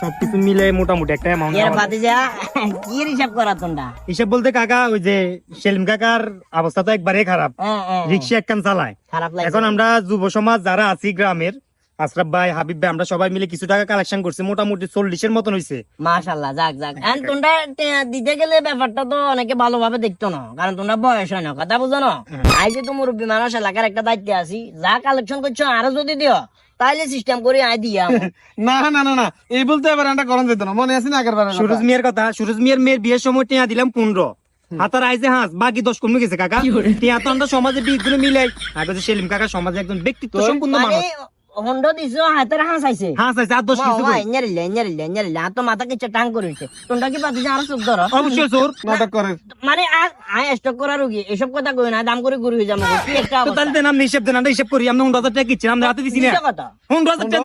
সবকিছু মিলে মোটামুটি একটা অ্যামাউন্ট এর ভাতিজা কি হিসাব করা তোমরা? হিসাব বলতে কাকা ওই যে সেলিম কাকার অবস্থা তো একবারে খারাপ, রিক্সা একখান চালায়। খারাপ লাগে। এখন আমরা যুব সমাজ যারা আছি গ্রামের, আশরাফ ভাই, হাবিব ভাই, আমরা সবাই মিলে কিছু টাকা কালেকশন করছি, মোটামুটি 40-এর মতন হয়েছে। মাশাআল্লাহ, যাক যাক। এখন তোমরা দিতে গেলে ব্যাপারটা তো অনেকে ভালোভাবে দেখতো না, কারণ তোমরা বয়স হয় না, কথা বুঝো না। আই যে তো মুরব্বী মানুষ, এলাকার একটা দায়িত্বে আছি, যা কালেকশন করছো আরো যদি দিও তাইলে সিস্টেম করে আই দিয়া। না না না না, এই বলতে এবার এটা করণ যেত না, মনে আছে না আগের বার? সুরজ মিয়ার কথা, সুরজ মিয়ার মেয়ের বিয়ের সময় টিয়া দিলাম 15, হাতার আইছে হাঁস, বাকি 10 কমে গেছে কাকা। টিয়া তো আমরা সমাজে 20 গুলো মিলাই। আগে যে সেলিম কাকা সমাজে একজন ব্যক্তিত্ব সম্পূর্ণ মানুষ, হন্ড দিছো হাতের হাঁস আইছে, হাঁস আছে আর 10 কিছু কই। এঞ্জারিল্লা তো মাথা কিছু টাং করেছে। তোমরা কি পাতি আরো চোখ ধরো? অবশ্যই সোর নাটক করে। মানে আই স্টক করা রুগী এসব কথা কই না, দাম করে গুরু হয়ে যাবো। কি একটা তো তাহলে দেন, আপনি হিসাব দেন, আমরা হিসাব করি। আমরা 100,000 টাকা কিচ্ছি, আমরা হাতে দিছি না। 100,000 কথা 100,000 টাকা